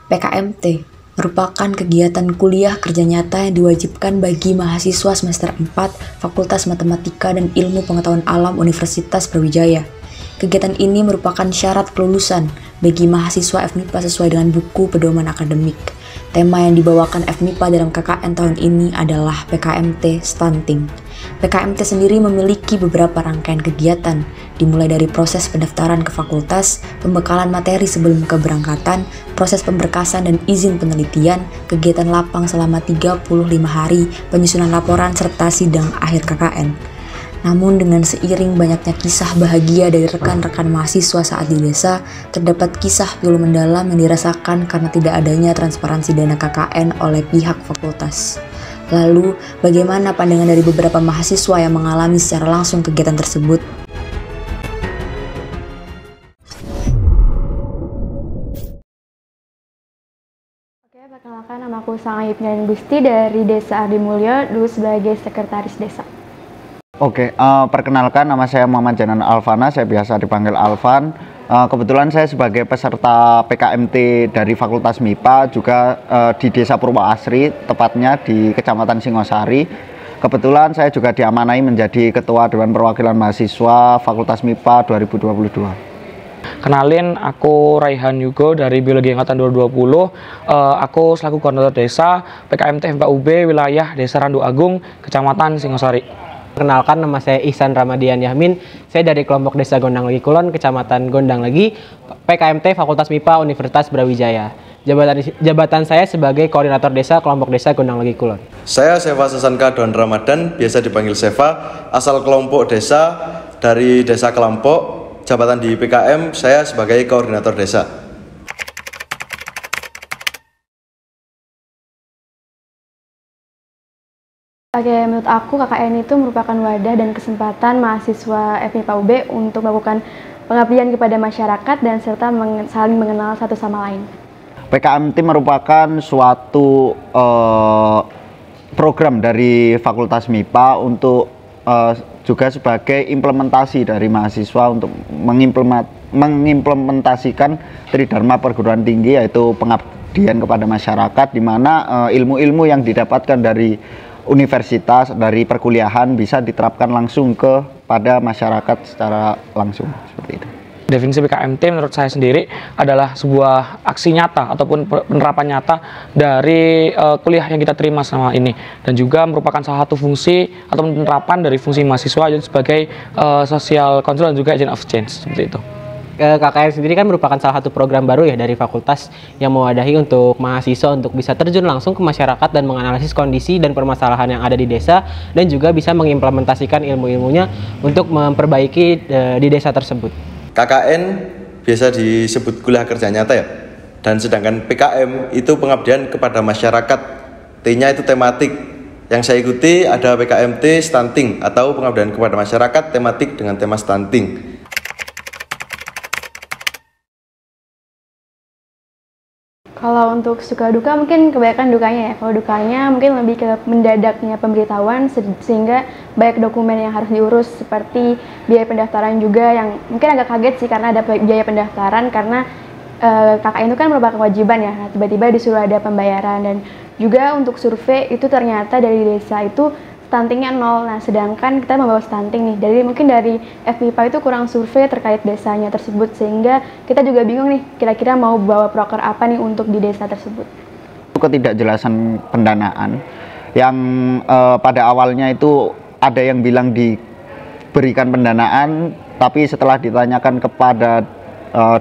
PKMT merupakan kegiatan kuliah kerja nyata yang diwajibkan bagi mahasiswa semester 4 Fakultas Matematika dan Ilmu Pengetahuan Alam Universitas Brawijaya. Kegiatan ini merupakan syarat kelulusan bagi mahasiswa FMIPA sesuai dengan buku pedoman akademik. Tema yang dibawakan FMIPA dalam KKN tahun ini adalah PKMT Stunting. PKMT sendiri memiliki beberapa rangkaian kegiatan, dimulai dari proses pendaftaran ke fakultas, pembekalan materi sebelum keberangkatan, proses pemberkasan dan izin penelitian, kegiatan lapang selama 35 hari, penyusunan laporan, serta sidang akhir KKN. Namun dengan seiring banyaknya kisah bahagia dari rekan-rekan mahasiswa saat di desa, terdapat kisah pilu mendalam yang dirasakan karena tidak adanya transparansi dana KKN oleh pihak fakultas. Lalu, bagaimana pandangan dari beberapa mahasiswa yang mengalami secara langsung kegiatan tersebut? Oke, perkenalkan, nama aku Sang Yipnian Gusti dari Desa Ardi Mulyo, dulu sebagai sekretaris desa. Oke, perkenalkan nama saya Muhammad Janan Alfana, saya biasa dipanggil Alvan. Kebetulan saya sebagai peserta PKMT dari Fakultas MIPA juga di Desa Purwoasri, tepatnya di Kecamatan Singosari. Kebetulan saya juga diamanai menjadi Ketua Dewan Perwakilan Mahasiswa Fakultas MIPA 2022. Kenalin, aku Raihan Yugo dari Biologi Angkatan 2020. Aku selaku koordinator desa PKMT FMIPA wilayah Desa Randu Agung, Kecamatan Singosari. Perkenalkan, nama saya Ihsan Ramadian Yahmin. Saya dari kelompok Desa Gondang Legi Kulon, Kecamatan Gondang Legi, PKMT Fakultas MIPA Universitas Brawijaya. Jabatan saya sebagai koordinator desa kelompok Desa Gondang Legi Kulon. Saya Seva Sasanka Don Ramadan, biasa dipanggil Seva, asal kelompok desa dari Desa Kelampok. Jabatan di PKM saya sebagai koordinator desa. Oke, menurut aku KKN itu merupakan wadah dan kesempatan mahasiswa FMIPA UB untuk melakukan pengabdian kepada masyarakat dan serta saling mengenal satu sama lain. PKMT merupakan suatu program dari Fakultas MIPA untuk juga sebagai implementasi dari mahasiswa untuk mengimplementasikan Tridharma Perguruan Tinggi, yaitu pengabdian kepada masyarakat, di mana ilmu-ilmu yang didapatkan dari universitas, dari perkuliahan bisa diterapkan langsung kepada masyarakat secara langsung, seperti itu. Definisi PKMT menurut saya sendiri adalah sebuah aksi nyata ataupun penerapan nyata dari kuliah yang kita terima selama ini, dan juga merupakan salah satu fungsi atau penerapan dari fungsi mahasiswa sebagai social control dan juga agent of change, seperti itu. KKN sendiri kan merupakan salah satu program baru ya dari fakultas yang mewadahi untuk mahasiswa untuk bisa terjun langsung ke masyarakat dan menganalisis kondisi dan permasalahan yang ada di desa, dan juga bisa mengimplementasikan ilmu-ilmunya untuk memperbaiki di desa tersebut. KKN biasa disebut kuliah kerja nyata ya, dan sedangkan PKM itu pengabdian kepada masyarakat. T-nya itu tematik. Yang saya ikuti ada PKMT Stunting atau pengabdian kepada masyarakat tematik dengan tema stunting. Kalau untuk suka duka mungkin kebanyakan dukanya ya. Kalau dukanya mungkin lebih ke mendadaknya pemberitahuan sehingga banyak dokumen yang harus diurus, seperti biaya pendaftaran juga yang mungkin agak kaget sih karena ada biaya pendaftaran karena KKN itu kan merupakan kewajiban ya. Nah, tiba-tiba disuruh ada pembayaran, dan juga untuk survei itu ternyata dari desa itu stuntingnya 0. Nah, sedangkan kita membawa stunting nih. Jadi mungkin dari FMIPA itu kurang survei terkait desanya tersebut, sehingga kita juga bingung nih kira-kira mau bawa proker apa nih untuk di desa tersebut. Ketidakjelasan pendanaan yang pada awalnya itu ada yang bilang diberikan pendanaan, tapi setelah ditanyakan kepada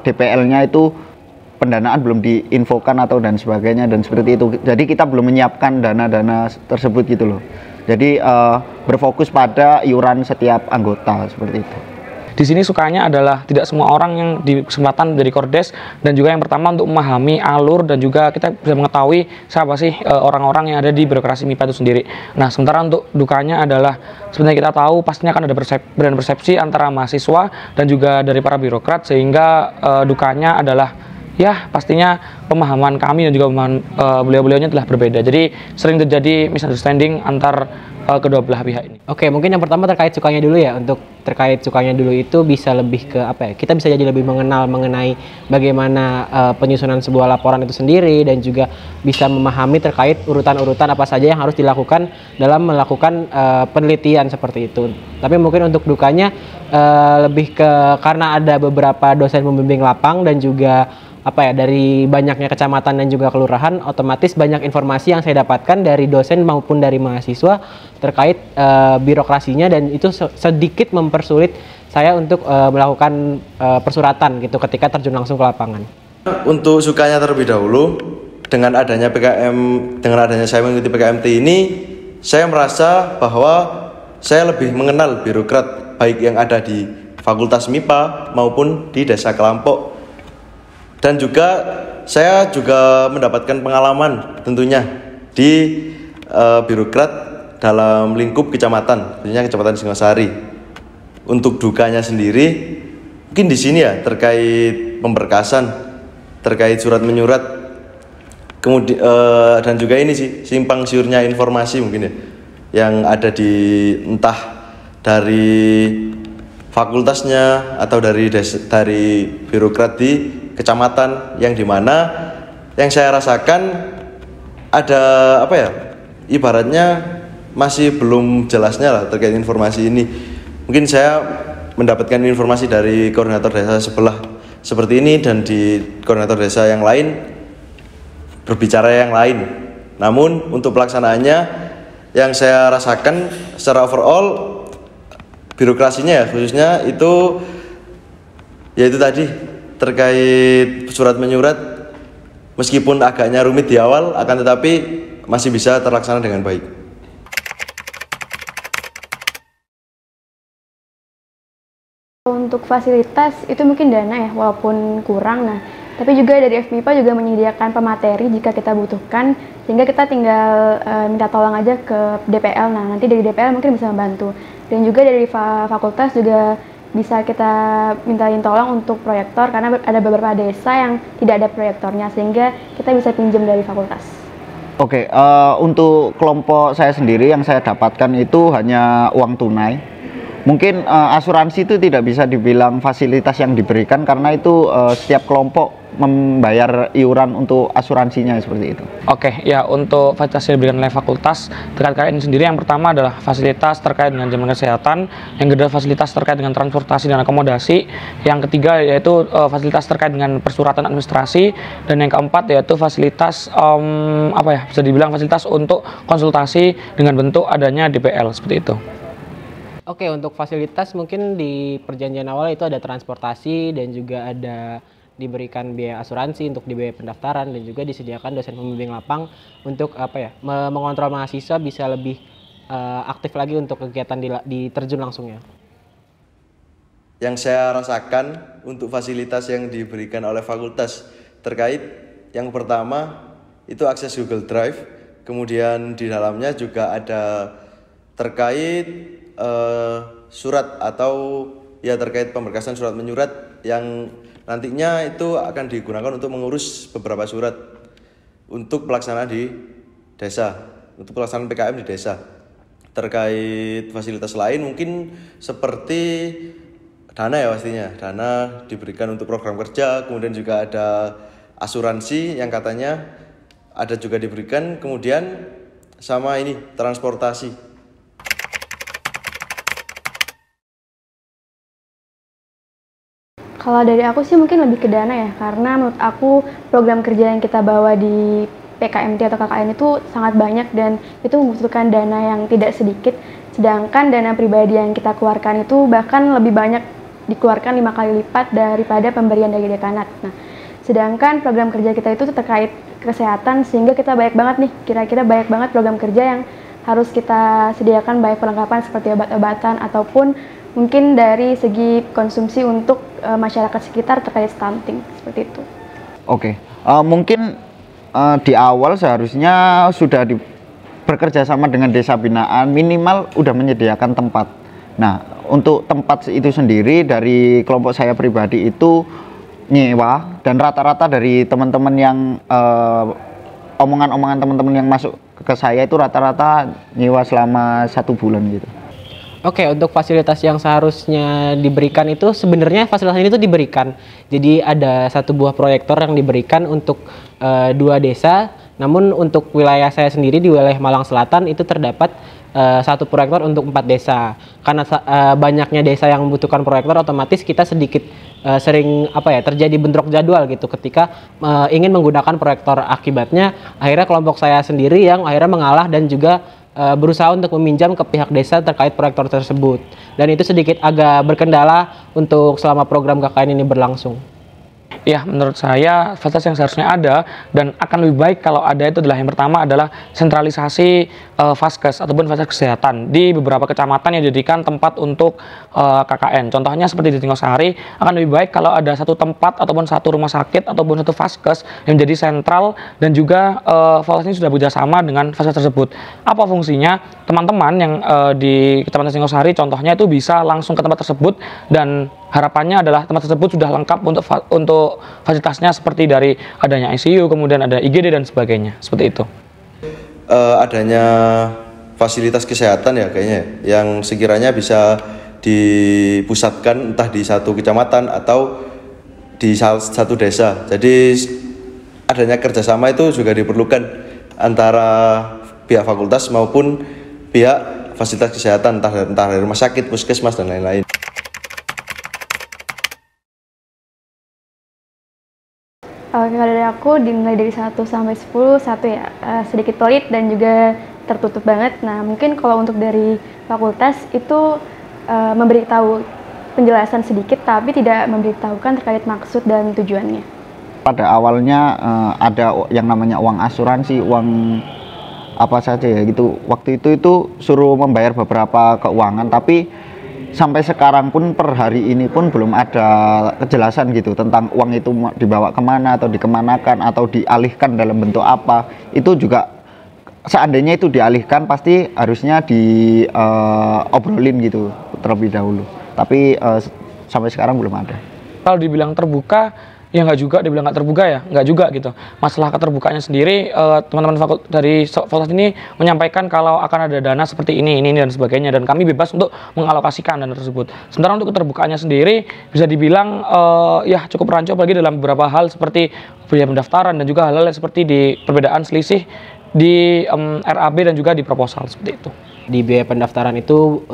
DPL-nya itu pendanaan belum diinfokan atau dan sebagainya dan seperti itu. Jadi kita belum menyiapkan dana-dana tersebut gitu loh. Jadi berfokus pada iuran setiap anggota, seperti itu. Di sini sukanya adalah tidak semua orang yang di kesempatan dari Kordes, dan juga yang pertama untuk memahami alur dan juga kita bisa mengetahui siapa sih orang-orang yang ada di birokrasi MIPA itu sendiri. Nah, sementara untuk dukanya adalah sebenarnya kita tahu pastinya akan ada persepsi antara mahasiswa dan juga dari para birokrat, sehingga dukanya adalah ya pastinya pemahaman kami dan juga pemahaman beliau-beliaunya telah berbeda. Jadi sering terjadi misunderstanding antar kedua belah pihak ini. Oke, mungkin yang pertama terkait cukanya dulu ya. Untuk terkait cukanya dulu itu bisa lebih ke apa ya? Kita bisa jadi lebih mengenal mengenai bagaimana penyusunan sebuah laporan itu sendiri, dan juga bisa memahami terkait urutan-urutan apa saja yang harus dilakukan dalam melakukan penelitian seperti itu. Tapi mungkin untuk dukanya lebih ke karena ada beberapa dosen pembimbing lapang dan juga apa ya, dari banyaknya kecamatan dan juga kelurahan, otomatis banyak informasi yang saya dapatkan dari dosen maupun dari mahasiswa terkait birokrasinya, dan itu sedikit mempersulit saya untuk melakukan persuratan gitu ketika terjun langsung ke lapangan. Untuk sukanya terlebih dahulu, dengan adanya PKM, dengan adanya saya mengikuti PKMT ini, saya merasa bahwa saya lebih mengenal birokrat baik yang ada di Fakultas MIPA maupun di Desa Kelampok. Dan juga saya juga mendapatkan pengalaman tentunya di birokrat dalam lingkup kecamatan, khususnya Kecamatan Singosari. Untuk dukanya sendiri, mungkin di sini ya terkait pemberkasan, terkait surat menyurat, kemudian dan juga ini sih simpang siurnya informasi mungkin ya, yang ada di entah dari fakultasnya atau dari birokrat di kecamatan, yang dimana yang saya rasakan ada apa ya, ibaratnya masih belum jelasnya lah terkait informasi ini. Mungkin saya mendapatkan informasi dari koordinator desa sebelah seperti ini, dan di koordinator desa yang lain berbicara yang lain. Namun untuk pelaksanaannya yang saya rasakan secara overall birokrasinya ya, khususnya itu yaitu tadi terkait surat menyurat, meskipun agaknya rumit di awal, akan tetapi masih bisa terlaksana dengan baik. Untuk fasilitas itu mungkin dana ya, walaupun kurang. Nah, tapi juga dari FMIPA juga menyediakan pemateri jika kita butuhkan, sehingga kita tinggal minta tolong aja ke DPL. Nah, nanti dari DPL mungkin bisa membantu. Dan juga dari fakultas juga bisa kita mintain tolong untuk proyektor, karena ada beberapa desa yang tidak ada proyektornya, sehingga kita bisa pinjam dari fakultas. Oke, untuk kelompok saya sendiri yang saya dapatkan itu hanya uang tunai. Mungkin asuransi itu tidak bisa dibilang fasilitas yang diberikan, karena itu setiap kelompok membayar iuran untuk asuransinya seperti itu. Oke, ya untuk fasilitas yang diberikan oleh fakultas terkait KKN sendiri, yang pertama adalah fasilitas terkait dengan jaminan kesehatan, yang kedua fasilitas terkait dengan transportasi dan akomodasi, yang ketiga yaitu fasilitas terkait dengan persuratan administrasi, dan yang keempat yaitu fasilitas apa ya, bisa dibilang fasilitas untuk konsultasi dengan bentuk adanya DPL seperti itu. Oke, untuk fasilitas mungkin di perjanjian awal itu ada transportasi, dan juga ada diberikan biaya asuransi untuk di biaya pendaftaran, dan juga disediakan dosen pembimbing lapang untuk apa ya, mengontrol mahasiswa bisa lebih aktif lagi untuk kegiatan di terjun langsungnya. Yang saya rasakan untuk fasilitas yang diberikan oleh fakultas terkait yang pertama itu akses Google Drive, kemudian di dalamnya juga ada terkait surat atau ya terkait pemberkasan surat menyurat yang nantinya itu akan digunakan untuk mengurus beberapa surat untuk pelaksanaan di desa, untuk pelaksanaan PKM di desa. Terkait fasilitas lain mungkin seperti dana ya, pastinya dana diberikan untuk program kerja, kemudian juga ada asuransi yang katanya ada juga diberikan, kemudian sama ini transportasi. Kalau dari aku sih mungkin lebih ke dana ya, karena menurut aku program kerja yang kita bawa di PKMT atau KKN itu sangat banyak, dan itu membutuhkan dana yang tidak sedikit, sedangkan dana pribadi yang kita keluarkan itu bahkan lebih banyak, dikeluarkan 5 kali lipat daripada pemberian dari dekanat. Nah, sedangkan program kerja kita itu terkait kesehatan, sehingga kita banyak banget nih, kira-kira banyak banget program kerja yang harus kita sediakan, baik perlengkapan seperti obat-obatan ataupun mungkin dari segi konsumsi untuk masyarakat sekitar terkait stunting, seperti itu. Oke, mungkin di awal seharusnya sudah bekerja sama dengan desa binaan, minimal udah menyediakan tempat. Nah, untuk tempat itu sendiri dari kelompok saya pribadi itu nyewa, dan rata-rata dari teman-teman yang omongan-omongan teman-teman yang masuk ke saya itu rata-rata nyewa selama 1 bulan gitu. Oke, untuk fasilitas yang seharusnya diberikan itu sebenarnya fasilitas ini tuh diberikan. Jadi ada 1 buah proyektor yang diberikan untuk 2 desa. Namun untuk wilayah saya sendiri di wilayah Malang Selatan itu terdapat 1 proyektor untuk 4 desa. Karena banyaknya desa yang membutuhkan proyektor, otomatis kita sedikit sering terjadi bentrok jadwal gitu ketika ingin menggunakan proyektor. Akibatnya akhirnya kelompok saya sendiri yang akhirnya mengalah dan juga berusaha untuk meminjam ke pihak desa terkait proyektor tersebut, dan itu sedikit agak berkendala untuk selama program KKN ini berlangsung. Ya, menurut saya fasilitas yang seharusnya ada dan akan lebih baik kalau ada itu adalah yang pertama adalah sentralisasi Vaskes ataupun fasilitas kesehatan di beberapa kecamatan yang dijadikan tempat untuk KKN. Contohnya seperti di Tingosari, akan lebih baik kalau ada 1 tempat ataupun 1 rumah sakit ataupun 1 Vaskes yang menjadi sentral, dan juga fasilitas ini sudah bekerjasama dengan fasilitas tersebut. Apa fungsinya? Teman-teman yang di Kecamatan Tingosari contohnya itu bisa langsung ke tempat tersebut, dan harapannya adalah tempat tersebut sudah lengkap untuk fasilitasnya seperti dari adanya ICU, kemudian ada IGD dan sebagainya, seperti itu. Adanya fasilitas kesehatan ya kayaknya yang sekiranya bisa dipusatkan entah di 1 kecamatan atau di 1 desa. Jadi adanya kerjasama itu juga diperlukan antara pihak fakultas maupun pihak fasilitas kesehatan, entah dari rumah sakit, puskesmas dan lain-lain. Kalau dari aku dinilai dari 1 sampai 10, 1 ya sedikit pelit dan juga tertutup banget. Nah, mungkin kalau untuk dari fakultas itu memberitahu penjelasan sedikit tapi tidak memberitahukan terkait maksud dan tujuannya. Pada awalnya ada yang namanya uang asuransi, uang apa saja ya gitu. Waktu itu suruh membayar beberapa keuangan, tapi sampai sekarang pun per hari ini pun belum ada kejelasan gitu tentang uang itu dibawa kemana atau dikemanakan atau dialihkan dalam bentuk apa. Itu juga seandainya itu dialihkan pasti harusnya diobrolin gitu terlebih dahulu. Tapi sampai sekarang belum ada. Kalau dibilang terbuka, ya nggak juga, dibilang nggak terbuka ya nggak juga gitu. Masalah keterbukaannya sendiri, teman-teman dari fakultas ini menyampaikan kalau akan ada dana seperti ini dan sebagainya, dan kami bebas untuk mengalokasikan dana tersebut. Sementara untuk keterbukaannya sendiri bisa dibilang ya cukup rancu, apalagi dalam beberapa hal seperti biaya pendaftaran dan juga hal-hal seperti di perbedaan selisih di RAB dan juga di proposal seperti itu. Di biaya pendaftaran itu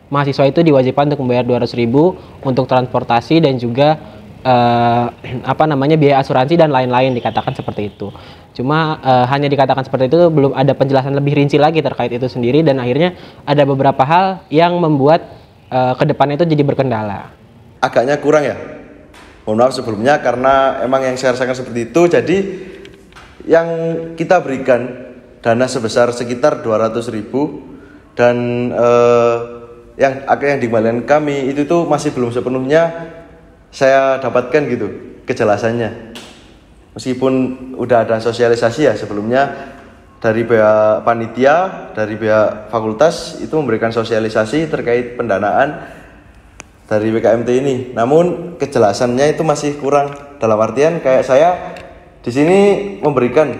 mahasiswa itu diwajibkan untuk membayar 200.000 untuk transportasi dan juga biaya asuransi dan lain-lain, dikatakan seperti itu. Cuma hanya dikatakan seperti itu, belum ada penjelasan lebih rinci lagi terkait itu sendiri, dan akhirnya ada beberapa hal yang membuat kedepannya itu jadi berkendala. Agaknya kurang ya, mohon maaf sebelumnya, karena emang yang saya rasakan seperti itu. Jadi yang kita berikan dana sebesar sekitar 200.000 dan yang dikembalikan kami itu tuh masih belum sepenuhnya saya dapatkan gitu kejelasannya. Meskipun udah ada sosialisasi ya sebelumnya dari pihak panitia, dari pihak fakultas itu memberikan sosialisasi terkait pendanaan dari PKMT ini. Namun kejelasannya itu masih kurang, dalam artian kayak saya di sini memberikan,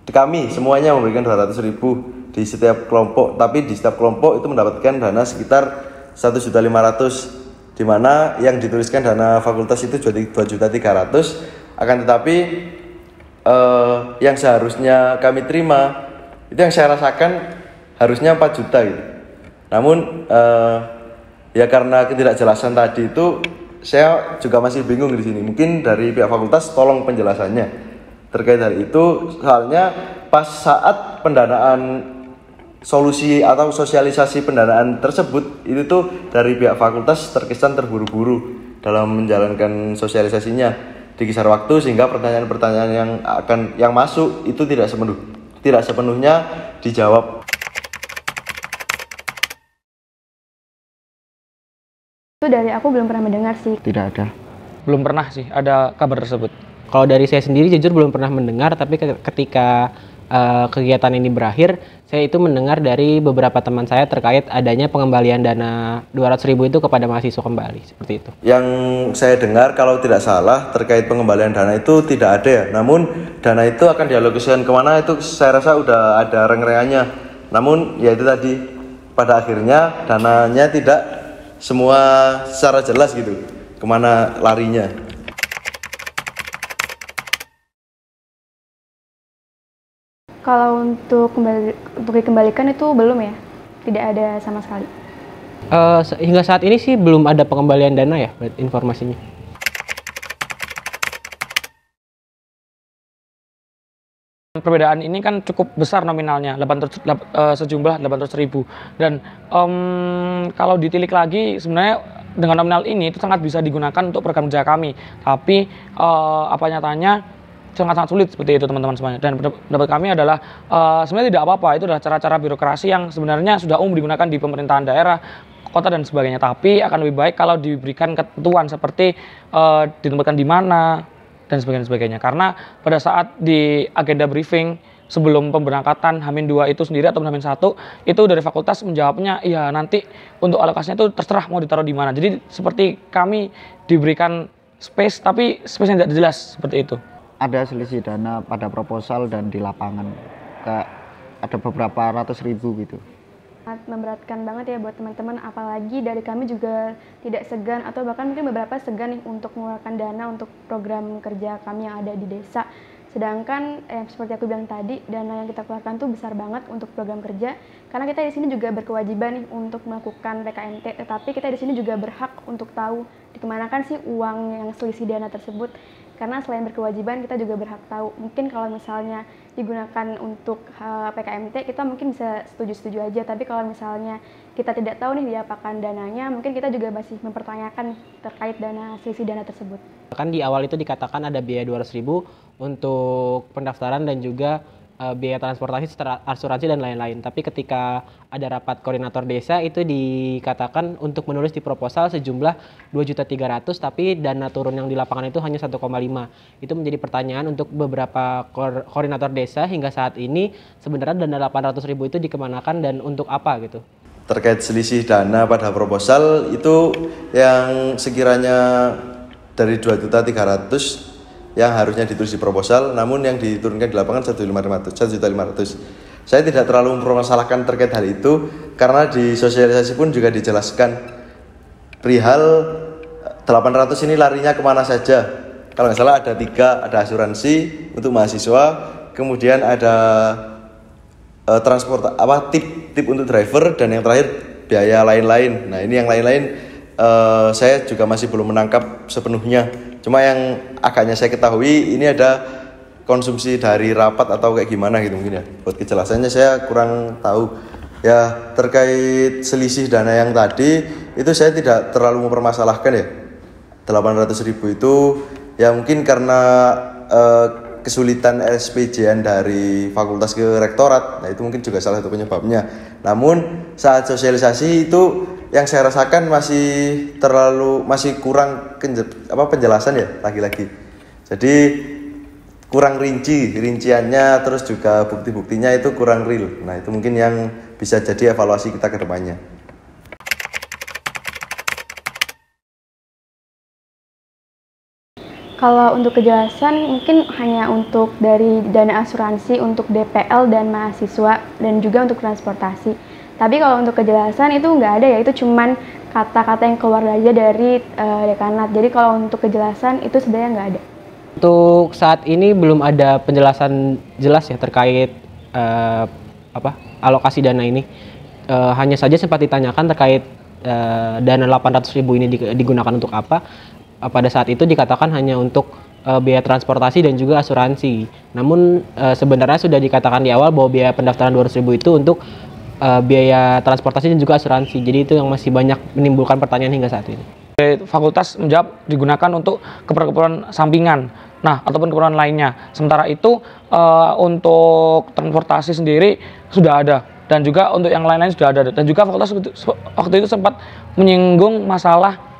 kami semuanya memberikan 200.000 di setiap kelompok, tapi di setiap kelompok itu mendapatkan dana sekitar 1.500.000, di mana yang dituliskan dana fakultas itu 2.300.000, akan tetapi yang seharusnya kami terima itu yang saya rasakan harusnya 4 juta gitu. Namun ya karena ketidakjelasan tadi itu saya juga masih bingung di sini. Mungkin dari pihak fakultas tolong penjelasannya terkait hal itu, soalnya pas saat pendanaan solusi atau sosialisasi pendanaan tersebut itu tuh dari pihak fakultas terkesan terburu-buru dalam menjalankan sosialisasinya, dikisar waktu sehingga pertanyaan-pertanyaan yang masuk itu tidak sepenuhnya dijawab. Itu dari aku belum pernah mendengar sih. Tidak ada. Belum pernah sih ada kabar tersebut. Kalau dari saya sendiri jujur belum pernah mendengar, tapi ketika kegiatan ini berakhir, saya itu mendengar dari beberapa teman saya terkait adanya pengembalian dana 200.000 itu kepada mahasiswa kembali, seperti itu. Yang saya dengar kalau tidak salah terkait pengembalian dana itu tidak ada ya. Namun dana itu akan dialokasikan kemana itu saya rasa udah ada reng-rengannya. Namun ya itu tadi, pada akhirnya dananya tidak semua secara jelas gitu kemana larinya. Kalau untuk dikembalikan itu belum ya, tidak ada sama sekali. Hingga saat ini sih belum ada pengembalian dana ya, informasinya. Perbedaan ini kan cukup besar nominalnya, sejumlah 800.000. Dan kalau ditilik lagi, sebenarnya dengan nominal ini itu sangat bisa digunakan untuk program kerja kami. Tapi apa nyatanya sangat sulit seperti itu teman-teman semuanya. Dan pendapat kami adalah sebenarnya tidak apa-apa, itu adalah cara-cara birokrasi yang sebenarnya sudah umum digunakan di pemerintahan daerah, kota dan sebagainya. Tapi akan lebih baik kalau diberikan ketentuan seperti ditempatkan di mana dan sebagainya. Karena pada saat di agenda briefing sebelum pemberangkatan H-2 itu sendiri atau H-1 itu dari fakultas menjawabnya iya nanti untuk alokasinya itu terserah mau ditaruh di mana. Jadi seperti kami diberikan space tapi space-nya tidak jelas seperti itu. Ada selisih dana pada proposal dan di lapangan, kayak ada beberapa ratus ribu gitu. Sangat memberatkan banget ya buat teman-teman, apalagi dari kami juga tidak segan atau bahkan mungkin beberapa segan nih untuk mengeluarkan dana untuk program kerja kami yang ada di desa. Sedangkan seperti aku bilang tadi, dana yang kita keluarkan tuh besar banget untuk program kerja, karena kita di sini juga berkewajiban nih untuk melakukan PKMT, tetapi kita di sini juga berhak untuk tahu dikemanakan sih uang yang selisih dana tersebut. Karena selain berkewajiban, kita juga berhak tahu. Mungkin kalau misalnya digunakan untuk PKMT, kita mungkin bisa setuju-setuju aja. Tapi kalau misalnya kita tidak tahu nih diapakan dananya, mungkin kita juga masih mempertanyakan terkait selisih dana tersebut. Kan di awal itu dikatakan ada biaya 200.000 untuk pendaftaran dan juga biaya transportasi, asuransi dan lain-lain. Tapi ketika ada rapat koordinator desa itu dikatakan untuk menulis di proposal sejumlah 2.300.000, tapi dana turun yang di lapangan itu hanya 1,5. Itu menjadi pertanyaan untuk beberapa koordinator desa hingga saat ini, sebenarnya dana 800.000 itu dikemanakan dan untuk apa gitu. Terkait selisih dana pada proposal itu yang sekiranya dari 2.300.000 yang harusnya ditulis di proposal, namun yang diturunkan di lapangan 1.500.000. Saya tidak terlalu mempermasalahkan terkait hal itu, karena di sosialisasi pun juga dijelaskan perihal 800 ini larinya kemana saja. Kalau nggak salah ada 3, ada asuransi untuk mahasiswa, kemudian ada transport tip untuk driver, dan yang terakhir biaya lain-lain. Nah ini yang lain-lain saya juga masih belum menangkap sepenuhnya. Cuma yang agaknya saya ketahui ini ada konsumsi dari rapat atau kayak gimana gitu mungkin ya. Buat kejelasannya saya kurang tahu. Ya terkait selisih dana yang tadi itu saya tidak terlalu mempermasalahkan ya. 800.000 itu ya mungkin karena kesulitan SPJ-an dari fakultas ke rektorat. Nah itu mungkin juga salah satu penyebabnya. Namun saat sosialisasi itu yang saya rasakan masih kurang penjelasan ya lagi-lagi. Jadi kurang rinciannya, terus juga bukti-buktinya itu kurang real. Nah itu mungkin yang bisa jadi evaluasi kita ke depannya. Kalau untuk kejelasan mungkin hanya untuk dari dana asuransi untuk DPL dan mahasiswa dan juga untuk transportasi. Tapi kalau untuk kejelasan itu nggak ada ya, itu cuman kata-kata yang keluar aja dari dekanat. Jadi kalau untuk kejelasan itu sebenarnya nggak ada. Untuk saat ini belum ada penjelasan jelas ya terkait alokasi dana ini. Hanya saja sempat ditanyakan terkait dana 800.000 ini digunakan untuk apa. Pada saat itu dikatakan hanya untuk biaya transportasi dan juga asuransi. Namun sebenarnya sudah dikatakan di awal bahwa biaya pendaftaran 200.000 itu untuk biaya transportasi dan juga asuransi. Jadi itu yang masih banyak menimbulkan pertanyaan hingga saat ini. Fakultas menjawab digunakan untuk keperluan sampingan, ataupun keperluan lainnya. Sementara itu untuk transportasi sendiri sudah ada, dan juga untuk yang lain-lain sudah ada. Dan juga fakultas waktu itu sempat menyinggung masalah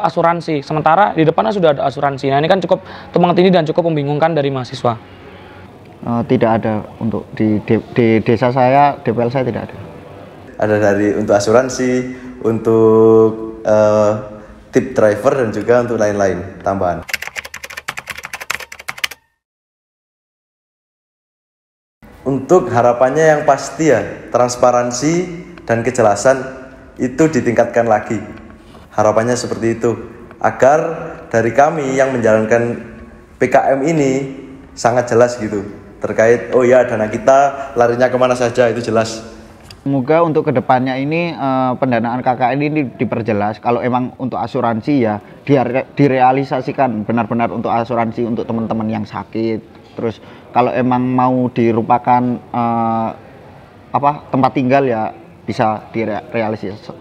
asuransi. Sementara di depannya sudah ada asuransi. Nah ini kan cukup tumpang tindih dan cukup membingungkan dari mahasiswa. Tidak ada untuk di desa saya, DPL saya tidak ada. Ada untuk asuransi, untuk tip driver dan juga untuk lain-lain tambahan. Untuk harapannya yang pasti ya, transparansi dan kejelasan itu ditingkatkan lagi. Harapannya seperti itu, agar dari kami yang menjalankan PKM ini sangat jelas gitu, terkait oh ya dana kita larinya kemana saja, itu jelas. Semoga untuk kedepannya ini pendanaan KKN ini diperjelas. Kalau emang untuk asuransi ya direalisasikan benar-benar untuk asuransi untuk teman-teman yang sakit. Terus kalau emang mau dirupakan tempat tinggal ya bisa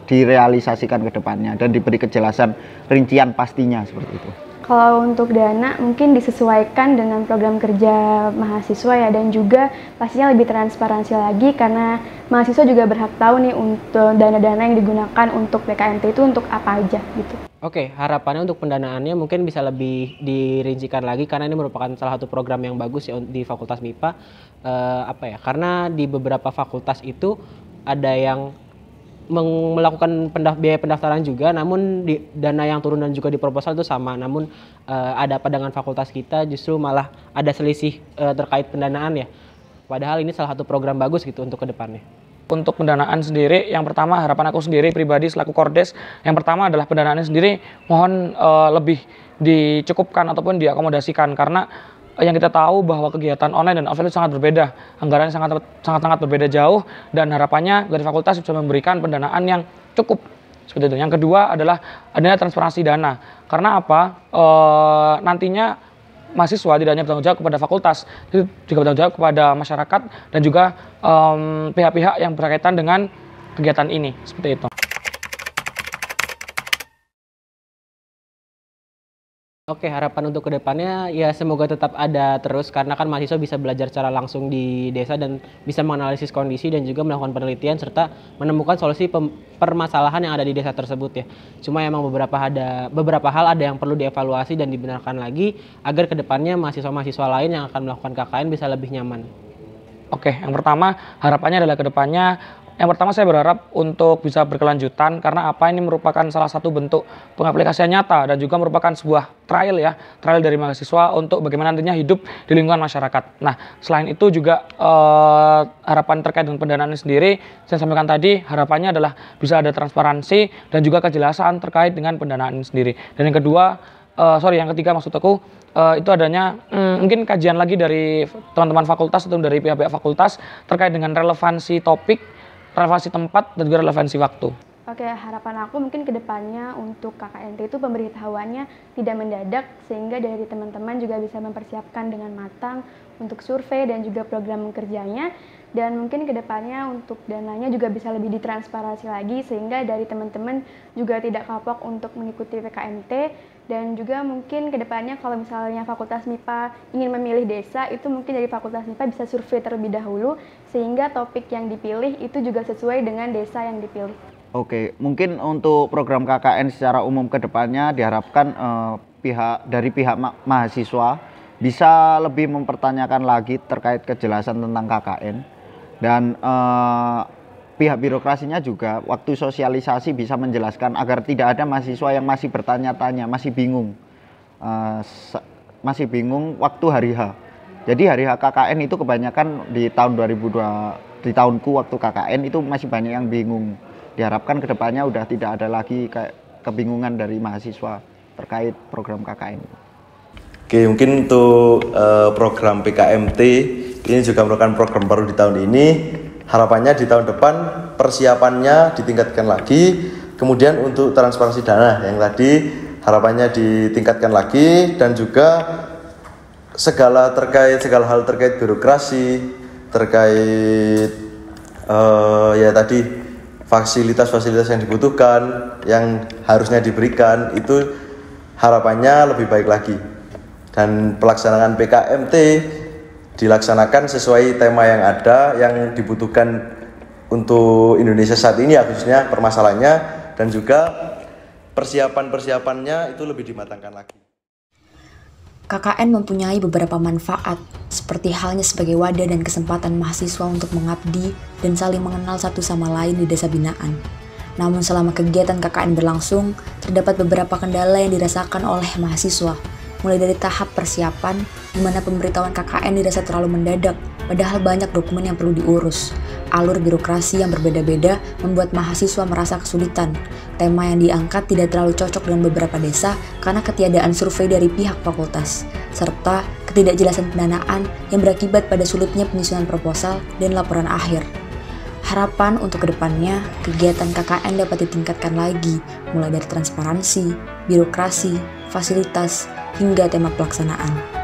direalisasikan ke depannya dan diberi kejelasan rincian pastinya seperti itu. Kalau untuk dana mungkin disesuaikan dengan program kerja mahasiswa ya, dan juga pastinya lebih transparansi lagi karena mahasiswa juga berhak tahu nih untuk dana-dana yang digunakan untuk PKMT itu untuk apa aja gitu. Oke, harapannya untuk pendanaannya mungkin bisa lebih dirincikan lagi karena ini merupakan salah satu program yang bagus ya di Fakultas MIPA. Karena di beberapa fakultas itu ada yang melakukan biaya pendaftaran juga, namun dana yang turun dan juga di proposal itu sama, namun ada dengan fakultas kita justru malah ada selisih terkait pendanaan ya, padahal ini salah satu program bagus gitu untuk kedepannya. Untuk pendanaan sendiri, yang pertama harapan aku sendiri pribadi selaku Kordes, yang pertama adalah pendanaannya sendiri mohon lebih dicukupkan ataupun diakomodasikan, karena yang kita tahu bahwa kegiatan online dan offline itu sangat berbeda, anggarannya sangat berbeda jauh, dan harapannya dari fakultas bisa memberikan pendanaan yang cukup seperti itu. Yang kedua adalah adanya transparansi dana, karena apa? Nantinya mahasiswa tidak hanya bertanggung jawab kepada fakultas, itu juga bertanggung jawab kepada masyarakat dan juga pihak-pihak yang berkaitan dengan kegiatan ini seperti itu. Oke, harapan untuk kedepannya ya semoga tetap ada terus, karena kan mahasiswa bisa belajar secara langsung di desa dan bisa menganalisis kondisi dan juga melakukan penelitian serta menemukan solusi permasalahan yang ada di desa tersebut ya. Cuma emang beberapa hal ada yang perlu dievaluasi dan dibenarkan lagi agar kedepannya mahasiswa-mahasiswa lain yang akan melakukan KKN bisa lebih nyaman. Oke, yang pertama harapannya adalah kedepannya, yang pertama saya berharap untuk bisa berkelanjutan, karena apa, ini merupakan salah satu bentuk pengaplikasian nyata dan juga merupakan sebuah trial dari mahasiswa untuk bagaimana nantinya hidup di lingkungan masyarakat. Nah, selain itu juga harapan terkait dengan pendanaan sendiri, saya sampaikan tadi harapannya adalah bisa ada transparansi dan juga kejelasan terkait dengan pendanaan sendiri. Dan yang kedua, yang ketiga maksud aku, itu adanya mungkin kajian lagi dari teman-teman fakultas atau dari pihak-pihak fakultas terkait dengan relevansi topik, relevansi tempat, dan juga relevansi waktu. Oke, harapan aku mungkin kedepannya untuk KKNT itu pemberitahuannya tidak mendadak, sehingga dari teman-teman juga bisa mempersiapkan dengan matang untuk survei dan juga program kerjanya, dan mungkin kedepannya untuk dananya juga bisa lebih ditransparansi lagi, sehingga dari teman-teman juga tidak kapok untuk mengikuti PKMT. Dan juga mungkin kedepannya kalau misalnya Fakultas MIPA ingin memilih desa, itu mungkin dari Fakultas MIPA bisa survei terlebih dahulu, sehingga topik yang dipilih itu juga sesuai dengan desa yang dipilih. Oke, mungkin untuk program KKN secara umum ke depannya diharapkan dari pihak mahasiswa bisa lebih mempertanyakan lagi terkait kejelasan tentang KKN, dan pihak birokrasinya juga waktu sosialisasi bisa menjelaskan agar tidak ada mahasiswa yang masih bertanya-tanya, masih bingung waktu hari H. Jadi hari H KKN itu kebanyakan di tahun 2002, di tahunku waktu KKN itu masih banyak yang bingung. Diharapkan kedepannya udah tidak ada lagi kayak kebingungan dari mahasiswa terkait program KKN. Oke, mungkin untuk program PKMT ini juga merupakan program baru di tahun ini. Harapannya di tahun depan persiapannya ditingkatkan lagi. Kemudian untuk transparansi dana yang tadi harapannya ditingkatkan lagi, dan juga segala hal terkait birokrasi, terkait tadi fasilitas-fasilitas yang dibutuhkan, yang harusnya diberikan, itu harapannya lebih baik lagi. Dan pelaksanaan PKMT dilaksanakan sesuai tema yang ada, yang dibutuhkan untuk Indonesia saat ini ya, khususnya permasalahannya, dan juga persiapannya itu lebih dimatangkan lagi. KKN mempunyai beberapa manfaat, seperti halnya sebagai wadah dan kesempatan mahasiswa untuk mengabdi dan saling mengenal satu sama lain di desa binaan. Namun selama kegiatan KKN berlangsung, terdapat beberapa kendala yang dirasakan oleh mahasiswa, mulai dari tahap persiapan, di mana pemberitahuan KKN dirasa terlalu mendadak, padahal banyak dokumen yang perlu diurus. Alur birokrasi yang berbeda-beda membuat mahasiswa merasa kesulitan. Tema yang diangkat tidak terlalu cocok dengan beberapa desa karena ketiadaan survei dari pihak fakultas, serta ketidakjelasan pendanaan yang berakibat pada sulitnya penyusunan proposal dan laporan akhir. Harapan untuk kedepannya, kegiatan KKN dapat ditingkatkan lagi, mulai dari transparansi, birokrasi, fasilitas, hingga tema pelaksanaan.